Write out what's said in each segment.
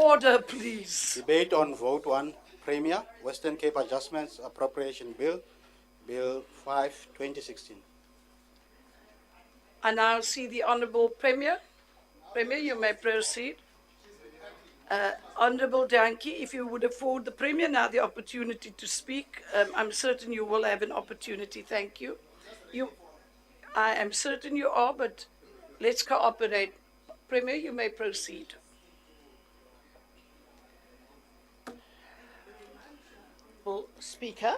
Order, please. Debate on Vote 1, Premier, Western Cape Adjustments Appropriation Bill, Bill 5, 2016. I now see the Honourable Premier. Premier, you may proceed. Honourable Danke, if you would afford the Premier now the opportunity to speak, I'm certain you will have an opportunity. Thank you. I am certain you are, but let's cooperate. Premier, you may proceed. Speaker,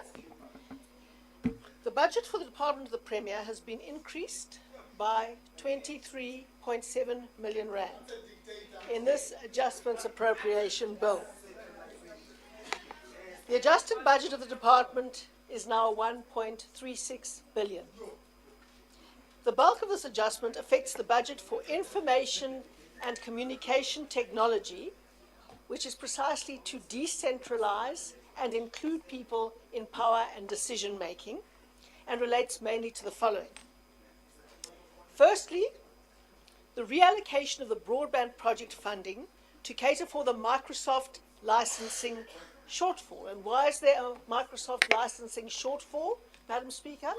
the budget for the Department of the Premier has been increased by 23.7 million rand in this Adjustments Appropriation Bill. The adjusted budget of the department is now 1.36 billion. The bulk of this adjustment affects the budget for information and communication technology, which is precisely to decentralize and include people in power and decision making, and relates mainly to the following. Firstly, the reallocation of the broadband project funding to cater for the Microsoft licensing shortfall. And why is there a Microsoft licensing shortfall, Madam Speaker?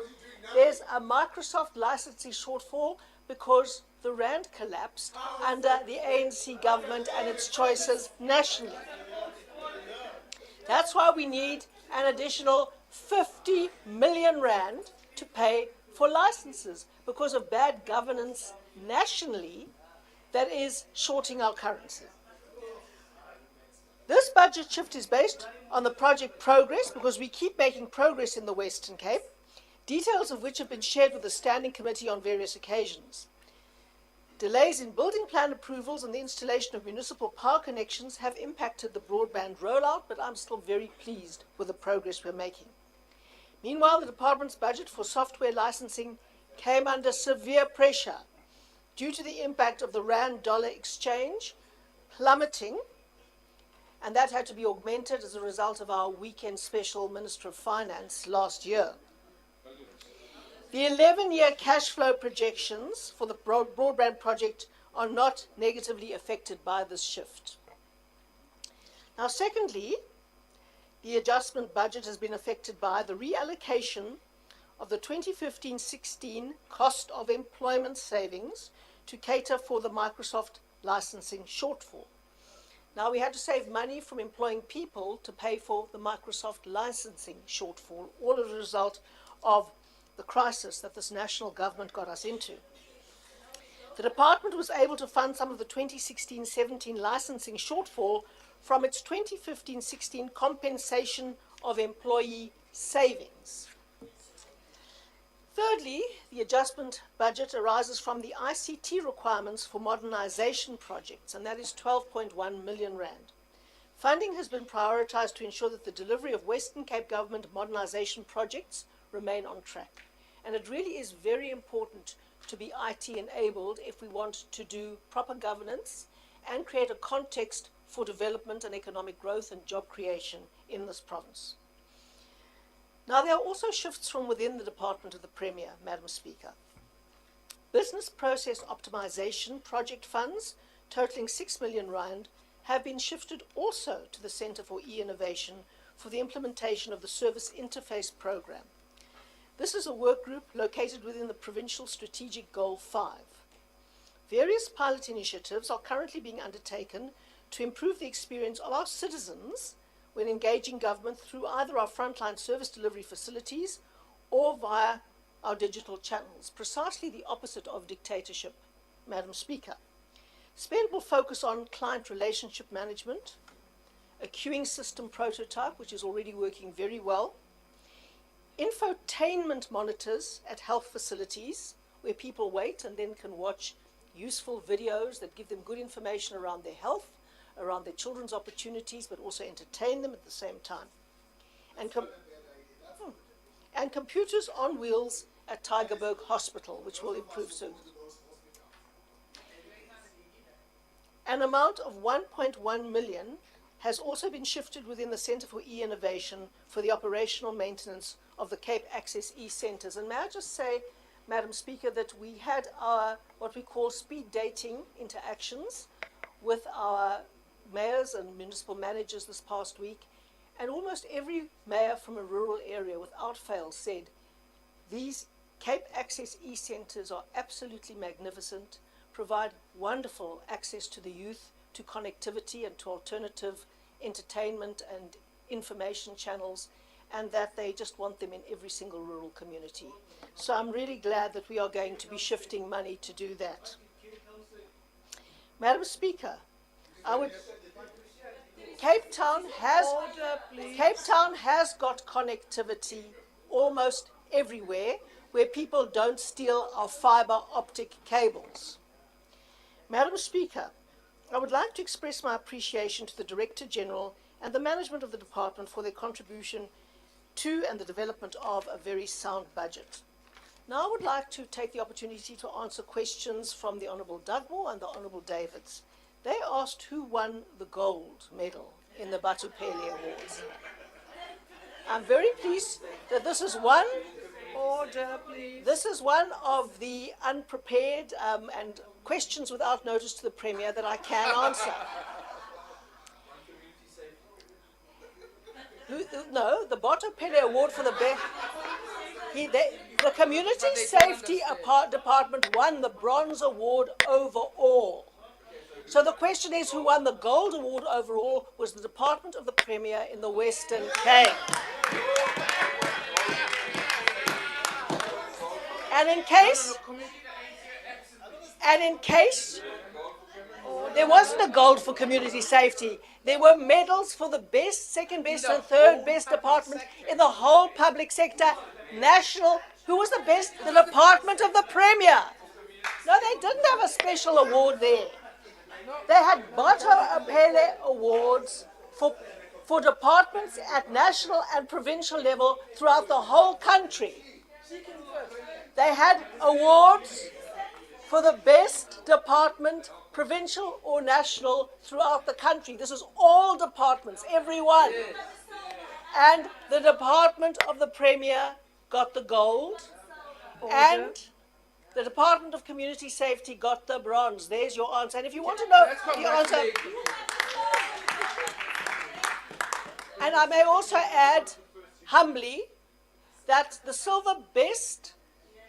There's a Microsoft licensing shortfall because the rand collapsed under the ANC government and its choices nationally. That's why we need an additional 50 million rand to pay for licenses, because of bad governance nationally that is shorting our currency. This budget shift is based on the project progress, because we keep making progress in the Western Cape, details of which have been shared with the Standing Committee on various occasions. Delays in building plan approvals and the installation of municipal power connections have impacted the broadband rollout, but I'm still very pleased with the progress we're making. Meanwhile, the department's budget for software licensing came under severe pressure due to the impact of the rand-dollar exchange plummeting, and that had to be augmented as a result of our weekend special Minister of Finance last year. The 11-year cash flow projections for the broadband project are not negatively affected by this shift. Now, secondly, the adjustment budget has been affected by the reallocation of the 2015-16 cost of employment savings to cater for the Microsoft licensing shortfall. Now, we had to save money from employing people to pay for the Microsoft licensing shortfall, all as a result of the crisis that this national government got us into. The department was able to fund some of the 2016-17 licensing shortfall from its 2015-16 compensation of employee savings. Thirdly, the adjustment budget arises from the ICT requirements for modernization projects, and that is 12.1 million rand. Funding has been prioritized to ensure that the delivery of Western Cape government modernization projects remain on track. And it really is very important to be IT enabled if we want to do proper governance and create a context for development and economic growth and job creation in this province. Now, there are also shifts from within the Department of the Premier, Madam Speaker. Business process optimization project funds totaling 6 million rand have been shifted also to the Centre for E-Innovation for the implementation of the Service Interface Program. This is a work group located within the Provincial Strategic Goal 5. Various pilot initiatives are currently being undertaken to improve the experience of our citizens when engaging government through either our frontline service delivery facilities or via our digital channels, precisely the opposite of dictatorship, Madam Speaker. Spend will focus on client relationship management, a queuing system prototype, which is already working very well, infotainment monitors at health facilities where people wait and then can watch useful videos that give them good information around their health, around their children's opportunities, but also entertain them at the same time. And computers on wheels at Tygerberg Hospital, which will improve service. An amount of 1.1 million has also been shifted within the Centre for E-Innovation for the operational maintenance of the Cape Access E-Centres. And may I just say, Madam Speaker, that we had our what we call speed dating interactions with our mayors and municipal managers this past week, and almost every mayor from a rural area without fail said these Cape Access e-centres are absolutely magnificent, provide wonderful access to the youth, to connectivity and to alternative entertainment and information channels, and that they just want them in every single rural community. So I'm really glad that we are going to be shifting money to do that. Madam Speaker, Cape Town has got connectivity almost everywhere where people don't steal our fibre optic cables. Madam Speaker, I would like to express my appreciation to the Director General and the management of the department for their contribution to and the development of a very sound budget. Now I would like to take the opportunity to answer questions from the Honourable Dugmore and the Honourable Davids. They asked who won the gold medal in the Batupele Awards. I'm very pleased that this is one. Order, please. This is one of the unprepared and questions without notice to the Premier that I can answer. No, the Batupele Award for the best. The Community Safety Department won the Bronze Award overall. So the question is, who won the Gold Award overall was the Department of the Premier in the Western Cape. And in case there wasn't a gold for community safety, there were medals for the best, second best and third best department in the whole public sector. National, who was the best? The Department of the Premier. No, they didn't have a special award there. They had Batupele Awards for departments at national and provincial level throughout the whole country. They had awards for the best department, provincial or national, throughout the country. This is all departments, every one. And the Department of the Premier got the gold, and the Department of Community Safety got the bronze. There's your answer. And if you want to know the answer, and I may also add humbly that the silver best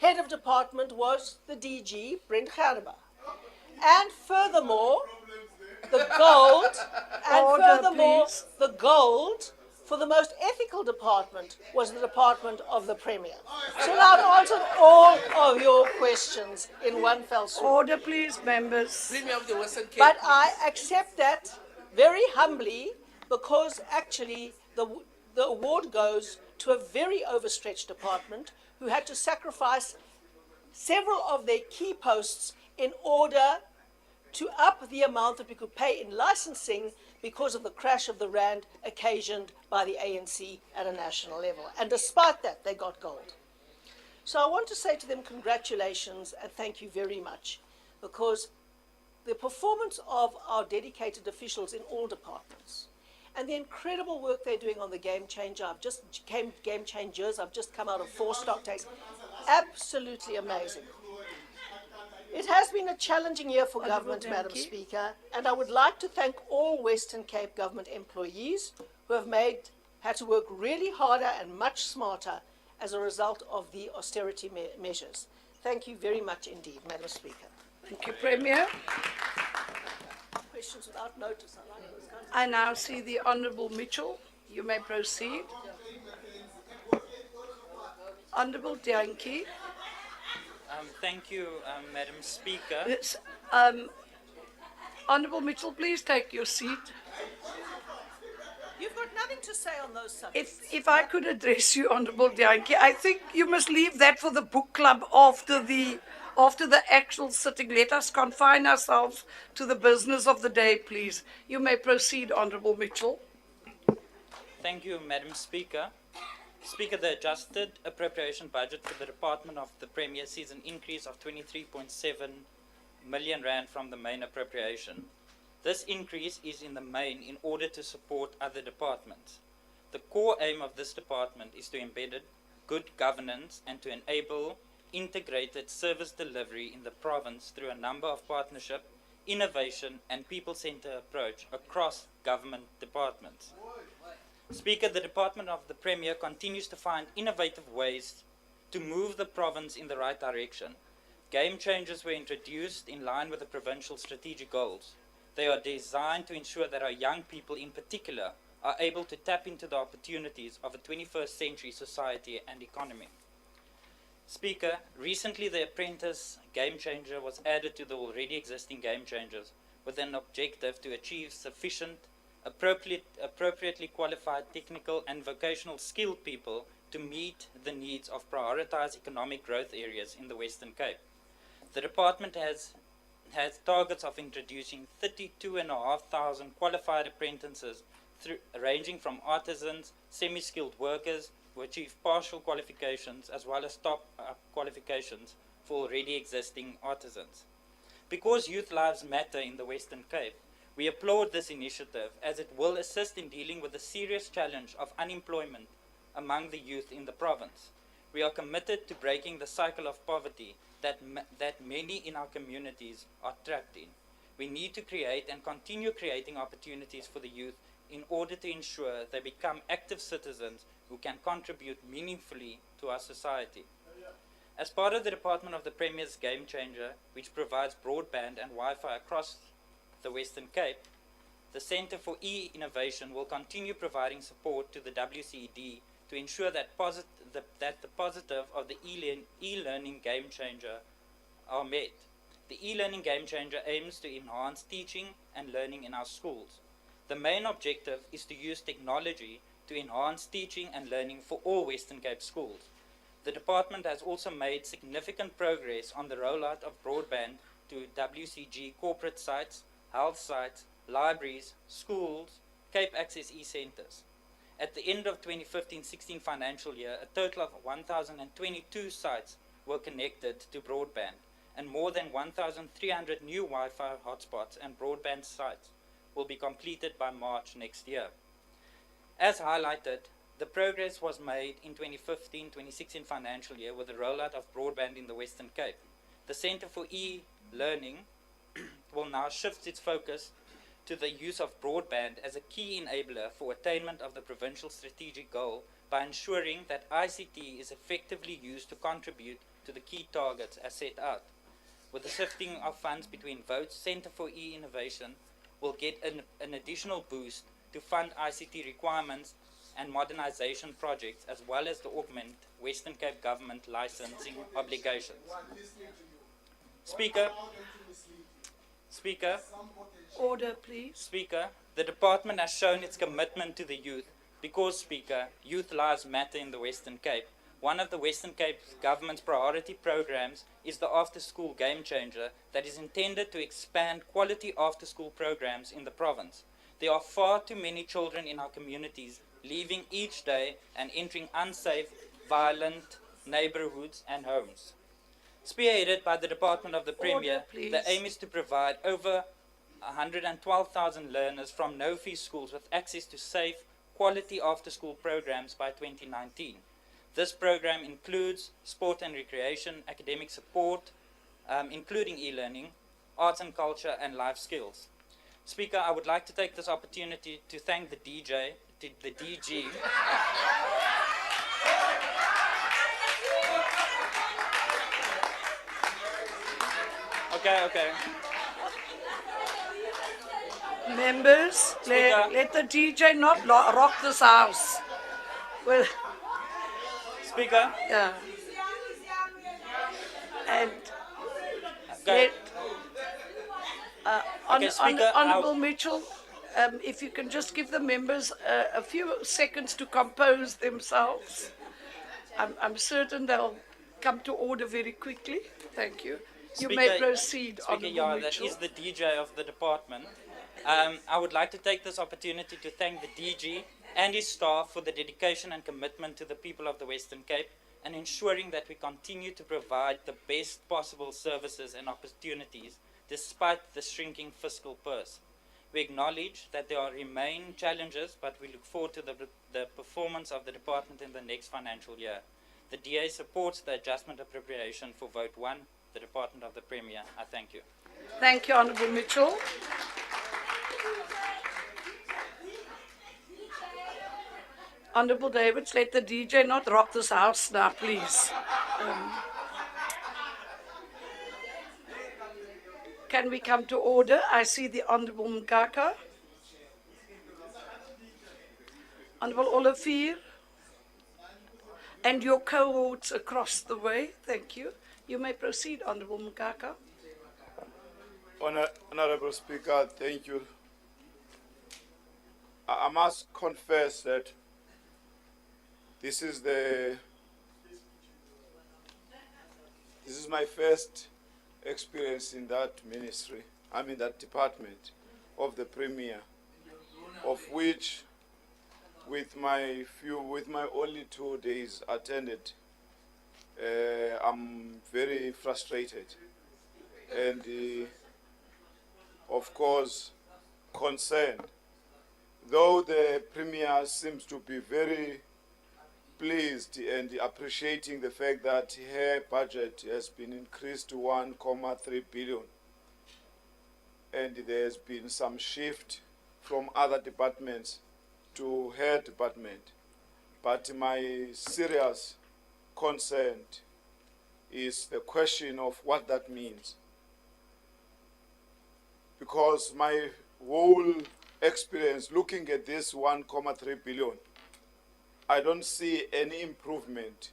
head of department was the DG, Brent Gerber. And furthermore, the gold for the most ethical department was the Department of the Premier. So now I've answered all of your questions in one fell swoop. Order, please, members. Premier of the Western Cape. But I accept that very humbly, because actually the award goes to a very overstretched department who had to sacrifice several of their key posts in order to up the amount that we could pay in licensing because of the crash of the rand occasioned by the ANC at a national level. And despite that, they got gold. So I want to say to them congratulations and thank you very much, because the performance of our dedicated officials in all departments and the incredible work they're doing on the game changer. Game changers. I've just come out of 4 stock takes. Absolutely amazing. It has been a challenging year for government, Madam Speaker, and I would like to thank all Western Cape government employees who have had to work really harder and much smarter as a result of the austerity measures. Thank you very much indeed, Madam Speaker. Thank you, Premier. Questions without notice. I like those kinds of. I now see the Honourable Mitchell. You may proceed. Honourable Dianki. Thank you, Madam Speaker. Yes, Honourable Mitchell, please take your seat. You've got nothing to say on those subjects. If I could address you, Honourable Dianki, I think you must leave that for the book club after the actual sitting. Let us confine ourselves to the business of the day, please. You may proceed, Honourable Mitchell. Thank you, Madam Speaker. Speaker, the adjusted appropriation budget for the Department of the Premier sees an increase of 23.7 million rand from the main appropriation. This increase is in the main in order to support other departments. The core aim of this department is to embed good governance and to enable integrated service delivery in the province through a number of partnership innovation, and people-centered approach across government departments. Speaker, the Department of the Premier continues to find innovative ways to move the province in the right direction. Game changers were introduced in line with the provincial strategic goals. They are designed to ensure that our young people in particular are able to tap into the opportunities of a 21st century society and economy. Speaker, recently the Apprentice Game Changer was added to the already existing Game Changers with an objective to achieve sufficient, appropriately qualified technical and vocational skilled people to meet the needs of prioritized economic growth areas in the Western Cape. The department has targets of introducing 32,500 qualified apprentices ranging from artisans, semi-skilled workers who achieve partial qualifications as well as top qualifications for already existing artisans. Because youth lives matter in the Western Cape, we applaud this initiative as it will assist in dealing with the serious challenge of unemployment among the youth in the province. We are committed to breaking the cycle of poverty that many in our communities are trapped in. We need to create and continue creating opportunities for the youth in order to ensure they become active citizens who can contribute meaningfully to our society. As part of the Department of the Premier's Game Changer, which provides broadband and Wi-Fi across the Western Cape, the Centre for E-Innovation will continue providing support to the WCED to ensure that the positive of the e-learning Game Changer are met. The e-learning Game Changer aims to enhance teaching and learning in our schools. The main objective is to use technology to enhance teaching and learning for all Western Cape schools. The department has also made significant progress on the rollout of broadband to WCG corporate sites, health sites, libraries, schools, Cape Access e-centers. At the end of 2015-16 financial year, a total of 1,022 sites were connected to broadband, and more than 1,300 new Wi-Fi hotspots and broadband sites will be completed by March next year. As highlighted, the progress was made in 2015-2016 financial year with the rollout of broadband in the Western Cape. The Centre for E-Learning will now shift its focus to the use of broadband as a key enabler for attainment of the provincial strategic goal by ensuring that ICT is effectively used to contribute to the key targets as set out. With the shifting of funds between votes, Centre for E-Innovation will get an additional boost to fund ICT requirements and modernization projects, as well as to augment Western Cape government licensing obligations. Speaker, Order, please. Speaker, the department has shown its commitment to the youth because, Speaker, youth lives matter in the Western Cape. One of the Western Cape government's priority programs is the after-school Game Changer that is intended to expand quality after-school programs in the province. There are far too many children in our communities leaving each day and entering unsafe, violent neighborhoods and homes. Spearheaded by the Department of the Premier, Order, the aim is to provide over 112,000 learners from no-fee schools with access to safe, quality after-school programs by 2019. This program includes sport and recreation, academic support, including e-learning, arts and culture, and life skills. Speaker, I would like to take this opportunity to thank the DG. Okay. Members, let the DJ not rock this house. Well, Speaker, yeah. And okay. Speaker, Honourable Mitchell, if you can just give the members a few seconds to compose themselves. I'm certain they'll come to order very quickly. Thank you. You may proceed, Speaker, Honourable that Mitchell. is the DJ of the department. I would like to take this opportunity to thank the DG and his staff for the dedication and commitment to the people of the Western Cape and ensuring that we continue to provide the best possible services and opportunities despite the shrinking fiscal purse. We acknowledge that there remain challenges, but we look forward to the performance of the department in the next financial year. The DA supports the adjustment appropriation for Vote 1 the Department of the Premier. I thank you. Thank you, Honourable Mitchell. Honourable Davids, let the DJ not rock this house now, please. Can we come to order? I see the Honourable Mkaka. Honourable Olivier. And your cohorts across the way. Thank you. You may proceed, Honourable Mkaka. Honorable Speaker, thank you. I must confess that this is my first experience in that ministry, that department of the Premier, of which with my only 2 days attended, I'm very frustrated and of course concerned. Though the Premier seems to be very pleased and appreciating the fact that her budget has been increased to 1.3 billion, and there's been some shift from other departments to her department. But my serious concern is the question of what that means. Because my whole experience looking at this 1.3 billion, I don't see any improvement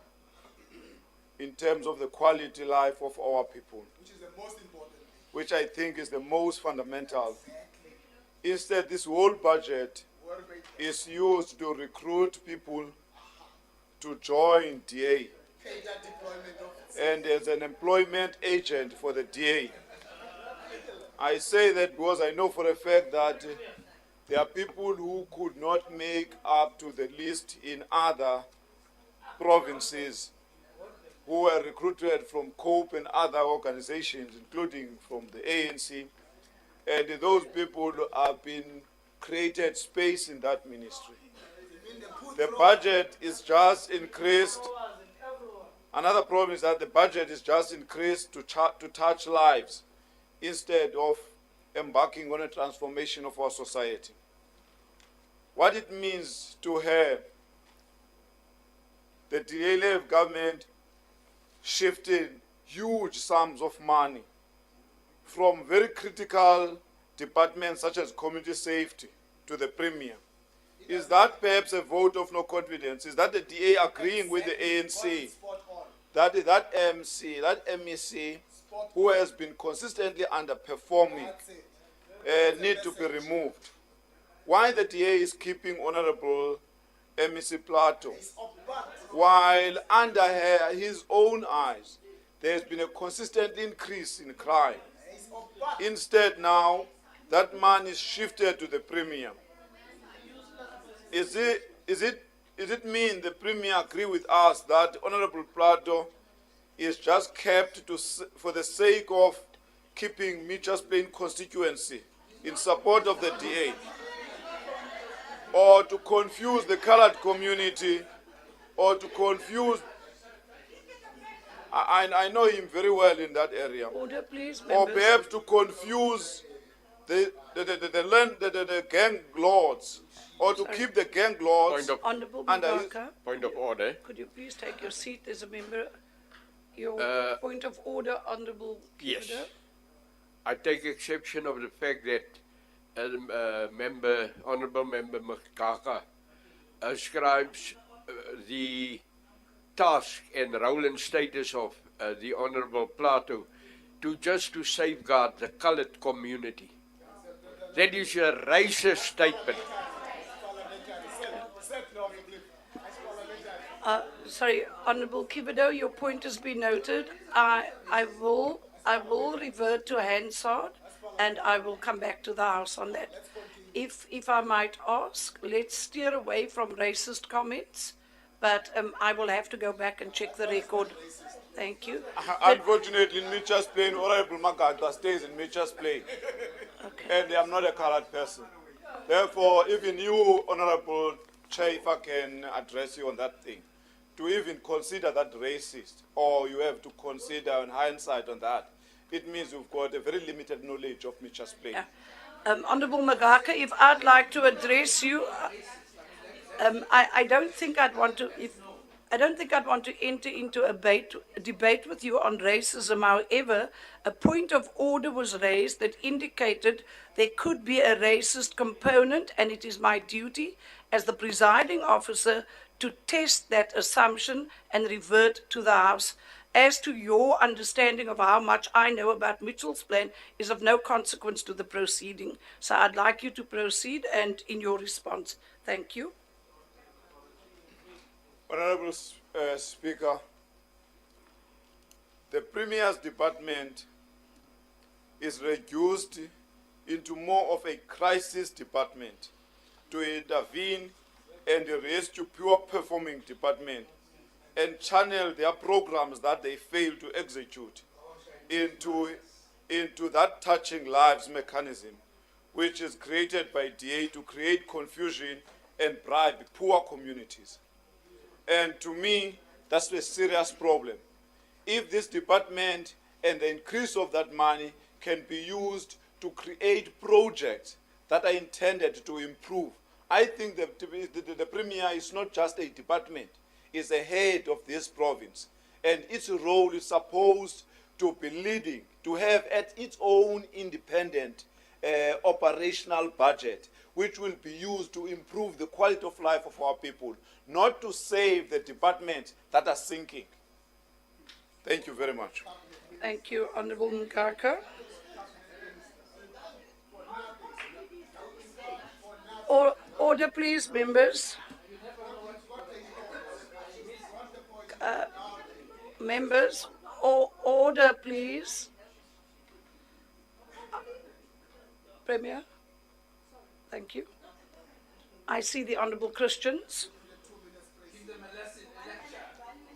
in terms of the quality life of our people, Which is the most important. which I think is the most fundamental. Instead, this whole budget is used to recruit people to join DA and as an employment agent for the DA. I say that because I know for a fact that there are people who could not make up to the list in other provinces who were recruited from COPE and other organizations, including from the ANC. And those people have been created space in that ministry. The budget is just increased. Another problem is that the budget is just increased to touch lives instead of embarking on a transformation of our society. What it means to her, the DLF government shifted huge sums of money from very critical departments such as community safety to the Premier. Is that perhaps a vote of no confidence? Is that the DA agreeing with the ANC that MEC, who has been consistently underperforming, need to be removed? Why the DA is keeping Honorable MEC Plato, while under his own eyes, there has been a consistent increase in crime. Instead now, that money is shifted to the Premier. Is it mean the Premier agree with us that Honorable Plato is just kept for the sake of keeping Mitchell's Plain constituency in support of the DA? Or to confuse the colored community, or to confuse, I know him very well in that area. Order, please, Or members. perhaps to confuse the gang lords, or to keep the gang lords Honourable under Mkaka, Point of order. could you please take your seat? There's a member. Your point of order, Honourable Yes. Kivido. I take exception of the fact that Honourable Member Mkaka ascribes the task and role and status of the Honourable Plato to safeguard the coloured community. That is a racist statement. Sorry, Honourable Kivido, your point has been noted. I will revert to Hansard, and I will come back to the House on that. If I might ask, let's steer away from racist comments, but I will have to go back and check the record. Thank you. Unfortunately, in Mitchell's Plain, Honorable Magata stays in Mitchell's Plain, Okay. and I'm not a colored person. Therefore, even you, Honorable Chair, if I can address you on that thing. to even consider that racist, or you have to consider in hindsight on that, it means you've got a very limited knowledge of Mitchell's Plain. Yeah. Honourable Magaka, if I'd like to address you, I don't think I'd want to. I don't think I'd want to enter into a debate with you on racism. However, a point of order was raised that indicated there could be a racist component, and it is my duty as the presiding officer to test that assumption and revert to the House. As to your understanding of how much I know about Mitchell's Plan is of no consequence to the proceeding. So I'd like you to proceed and in your response. Thank you. Honorable Speaker, the Premier's department is reduced into more of a crisis department to intervene and rescue pure performing department and channel their programs that they fail to execute into that touching lives mechanism, which is created by DA to create confusion and bribe poor communities. And to me, that's a serious problem. If this department and the increase of that money can be used to create projects that are intended to improve, I think the Premier is not just a department, is the head of this province. And its role is supposed to be leading, to have at its own independent operational budget, which will be used to improve the quality of life of our people, not to save the departments that are sinking. Thank you very much. Thank you, Honourable Nkaka. Order, please, members. Members, order, please. Premier, thank you. I see the Honourable Christians.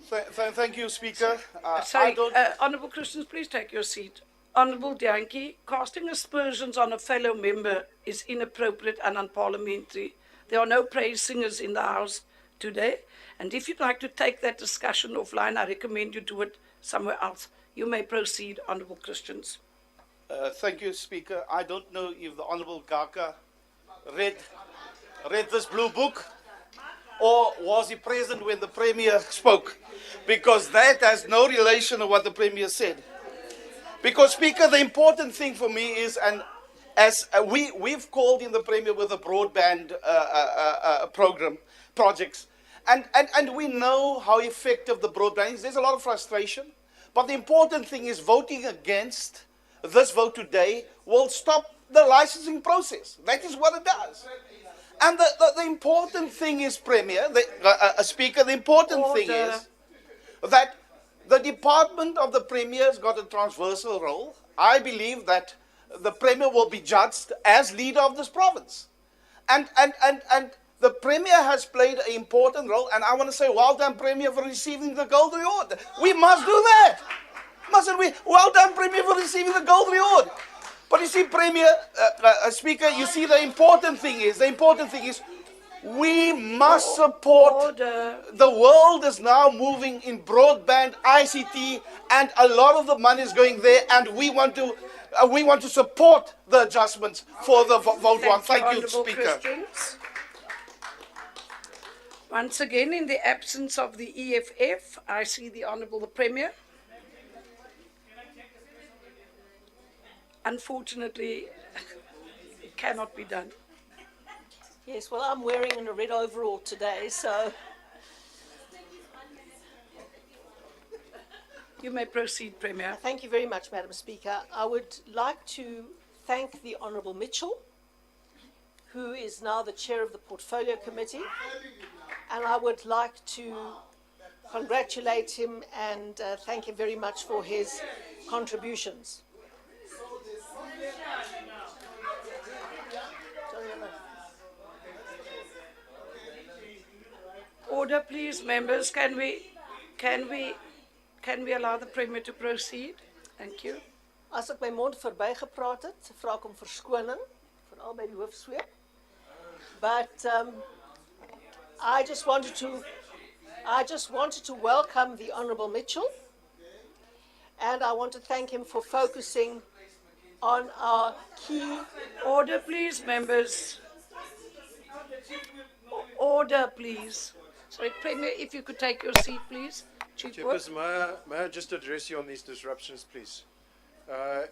Thank you, Speaker. Sorry, Honourable Christians, please take your seat. Honourable Dianki, casting aspersions on a fellow member is inappropriate and unparliamentary. There are no praise singers in the House today, and if you'd like to take that discussion offline, I recommend you do it somewhere else. You may proceed, Honourable Christians. Thank you, Speaker. I don't know if the Honourable Gaka read this blue book, or was he present when the Premier spoke? Because that has no relation to what the Premier said. Because, Speaker, the important thing for me is, and as we've called in the Premier with the broadband projects, and we know how effective the broadband is. There's a lot of frustration, but the important thing is voting against this vote today will stop the licensing process. That is what it does. And the important thing is, Premier, Speaker, the important thing is that the department of the Premier has got a transversal role. I believe that the Premier will be judged as leader of this province. And the Premier has played an important role, and I want to say well done, Premier, for receiving the Gold Reward. We must do that, mustn't we? Well done, Premier, for receiving the Gold Reward. But you see, Premier, Speaker, you see the important thing is we must support. The world is now moving in broadband, ICT, and a lot of the money is going there, and we want to support the adjustments for the vote one. Thank you, Speaker. Christians. Once again, in the absence of the EFF, I see the Honourable Premier. Unfortunately, it cannot be done. Yes, well, I'm wearing a red overall today, so You may proceed, Premier. thank you very much, Madam Speaker. I would like to thank the Honourable Mitchell, who is now the chair of the Portfolio Committee, and I would like to congratulate him and thank him very much for his contributions. Order, please, members. Can we allow the Premier to proceed? Thank you. As ek my mond verbygepraat het, vra ek om verskoning, veral by die hoofsweep. But I just wanted to I just wanted to welcome the Honourable Mitchell, and I want to thank him for focusing on our key. Order, please, members. Order, please. Sorry, Premier, if you could take your seat, please. Chief Whip. Chairperson, may I just address you on these disruptions, please?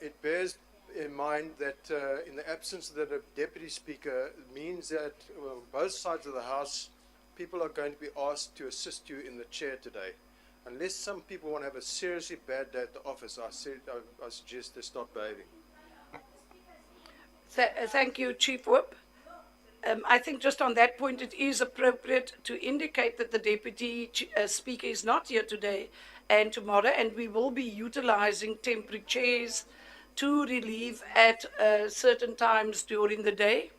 It bears in mind that in the absence of the Deputy Speaker, it means that on both sides of the House, people are going to be asked to assist you in the chair today. Unless some people want to have a seriously bad day at the office, I suggest they stop behaving. Thank you, Chief Whip. I think just on that point, it is appropriate to indicate that the Deputy Speaker is not here today and tomorrow, and we will be utilizing temporary chairs to relieve at certain times during the day.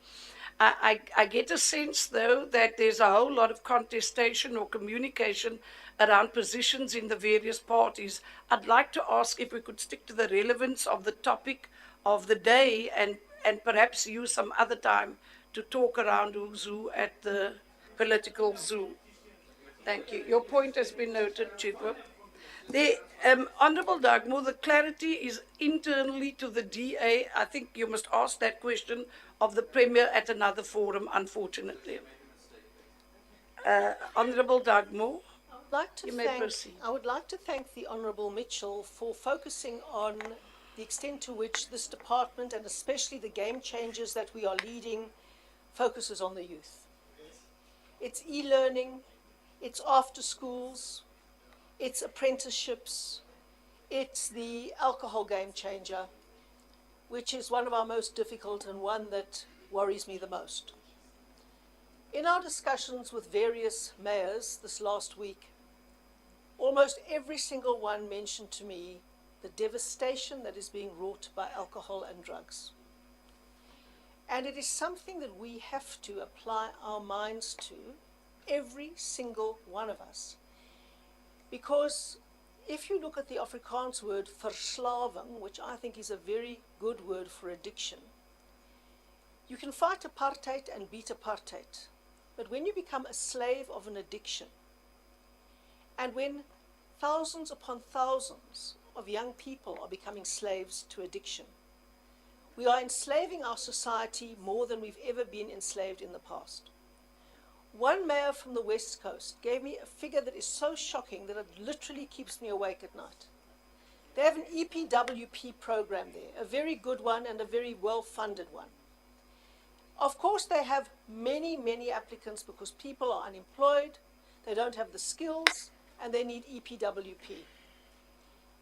I get a sense, though, that there's a whole lot of contestation or communication around positions in the various parties. I'd like to ask if we could stick to the relevance of the topic of the day and perhaps use some other time to talk around who's who at the political zoo. Thank you. Your point has been noted, Chief Whip. The Honourable Dagmore, the clarity is internally to the DA. I think you must ask that question of the Premier at another forum, unfortunately. Honourable Dagmore, you may proceed. I would like to thank the Honourable Mitchell for focusing on the extent to which this department, and especially the game changers that we are leading, focuses on the youth. It's e-learning, it's after schools, it's apprenticeships, it's the alcohol game changer, which is one of our most difficult and one that worries me the most. In our discussions with various mayors this last week, almost every single one mentioned to me the devastation that is being wrought by alcohol and drugs. And it is something that we have to apply our minds to, every single one of us. Because if you look at the Afrikaans word verslaving, which I think is a very good word for addiction, you can fight apartheid and beat apartheid. But when you become a slave of an addiction, and when thousands upon thousands of young people are becoming slaves to addiction, we are enslaving our society more than we've ever been enslaved in the past. One mayor from the West Coast gave me a figure that is so shocking that it literally keeps me awake at night. They have an EPWP program there, a very good one and a very well-funded one. Of course, they have many, many applicants because people are unemployed, they don't have the skills, and they need EPWP.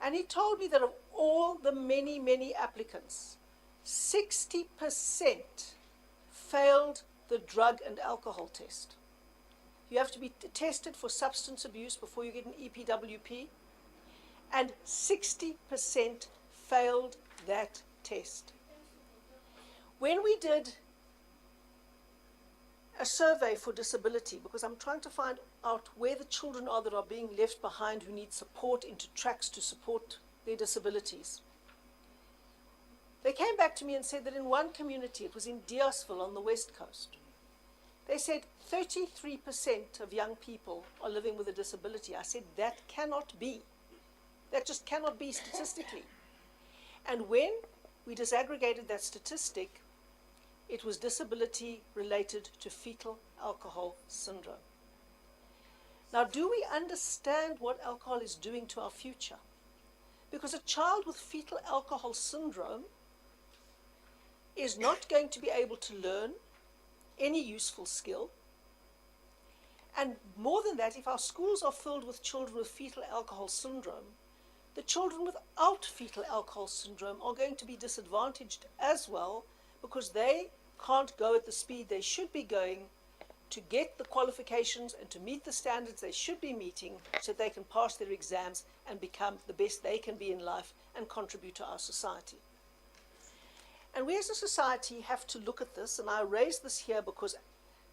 And he told me that of all the many, many applicants, 60% failed the drug and alcohol test. You have to be tested for substance abuse before you get an EPWP, and 60% failed that test. When we did a survey for disability, because I'm trying to find out where the children are that are being left behind who need support into tracks to support their disabilities, they came back to me and said that in one community, it was in Deersville on the West Coast, they said 33% of young people are living with a disability. I said, that cannot be. That just cannot be statistically. And when we disaggregated that statistic, it was disability related to fetal alcohol syndrome. Now, do we understand what alcohol is doing to our future? Because a child with fetal alcohol syndrome is not going to be able to learn any useful skill. And more than that, if our schools are filled with children with fetal alcohol syndrome, the children without fetal alcohol syndrome are going to be disadvantaged as well, because they can't go at the speed they should be going to get the qualifications and to meet the standards they should be meeting so they can pass their exams and become the best they can be in life and contribute to our society. And we as a society have to look at this, and I raise this here because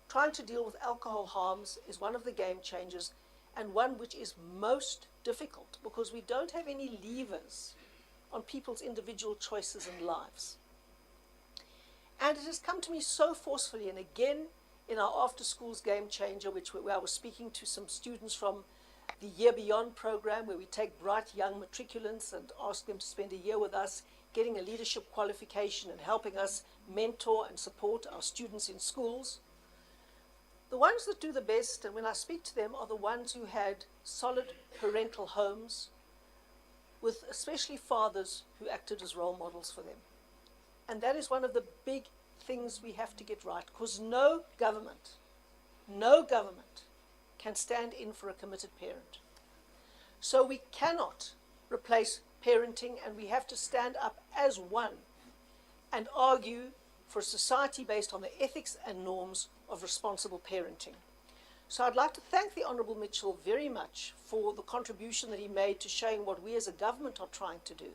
trying to deal with alcohol harms is one of the game changers, and one which is most difficult because we don't have any levers on people's individual choices and lives. And it has come to me so forcefully, and again, in our after schools game changer, where I was speaking to some students from the Year Beyond program, where we take bright young matriculants and ask them to spend a year with us, getting a leadership qualification and helping us mentor and support our students in schools. The ones that do the best, and when I speak to them, are the ones who had solid parental homes, with especially fathers who acted as role models for them. And that is one of the big things we have to get right, because no government can stand in for a committed parent. So we cannot replace parenting, and we have to stand up as one and argue for a society based on the ethics and norms of responsible parenting. So I'd like to thank the Honourable Mitchell very much for the contribution that he made to showing what we as a government are trying to do.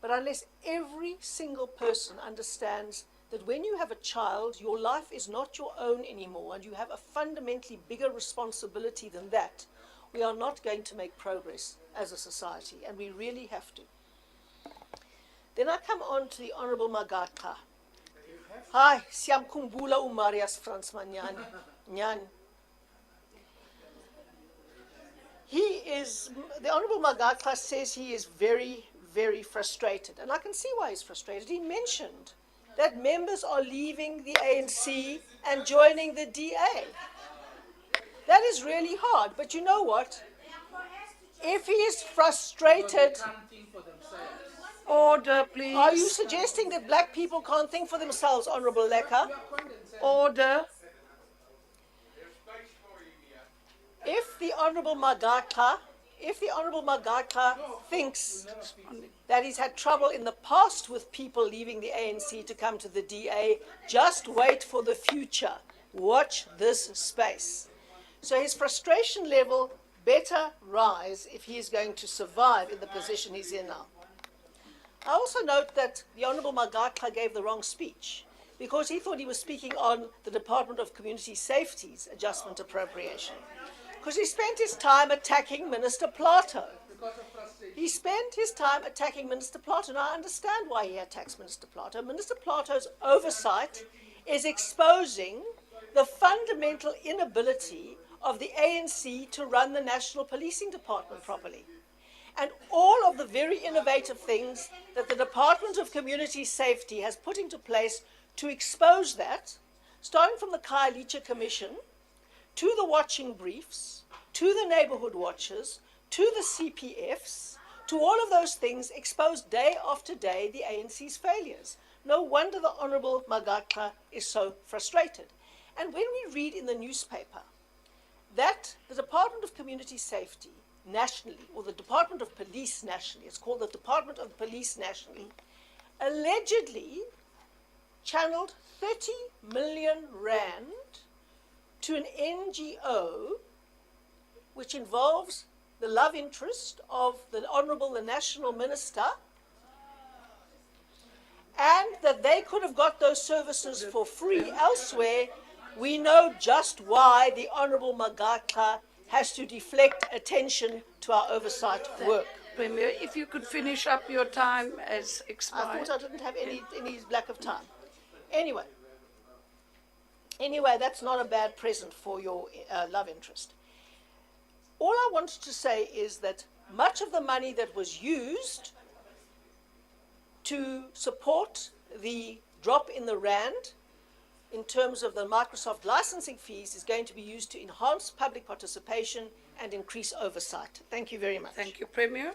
But unless every single person understands that when you have a child, your life is not your own anymore, and you have a fundamentally bigger responsibility than that, we are not going to make progress as a society, and we really have to. Then I come on to the Honourable Magaka. Hi, siyamkhumbula uMarius Franz Nyani. The Honourable Magaka says he is very, very frustrated, and I can see why he's frustrated. He mentioned that members are leaving the ANC and joining the DA. That is really hard, but you know what? If he is frustrated... Order, please. Are you suggesting that black people can't think for themselves, Honourable Lecker? Order. If the Honourable Magaka thinks that he's had trouble in the past with people leaving the ANC to come to the DA, just wait for the future. Watch this space. So his frustration level better rise if he is going to survive in the position he's in now. I also note that the Honourable Magaka gave the wrong speech, because he thought he was speaking on the Department of Community Safety's adjustment appropriation. Because he spent his time attacking Minister Plato. He spent his time attacking Minister Plato, and I understand why he attacks Minister Plato. Minister Plato's oversight is exposing the fundamental inability of the ANC to run the National Policing Department properly. And all of the very innovative things that the Department of Community Safety has put into place to expose that, starting from the Khayelitsha Commission, to the watching briefs, to the neighbourhood watchers, to the CPFs, to all of those things, exposed day after day the ANC's failures. No wonder the Honourable Magaka is so frustrated. And when we read in the newspaper that the Department of Community Safety nationally, or the Department of Police nationally, it's called the Department of Police nationally, allegedly channeled 30 million rand to an NGO which involves the love interest of the Honourable the National Minister, and that they could have got those services for free elsewhere, we know just why the Honourable Magaka has to deflect attention to our oversight work. Premier, if you could finish up your time as I expired. thought I didn't have any lack of time. Anyway, that's not a bad present for your love interest. All I wanted to say is that much of the money that was used to support the drop in the rand in terms of the Microsoft licensing fees is going to be used to enhance public participation and increase oversight. Thank you very much. Thank you, Premier.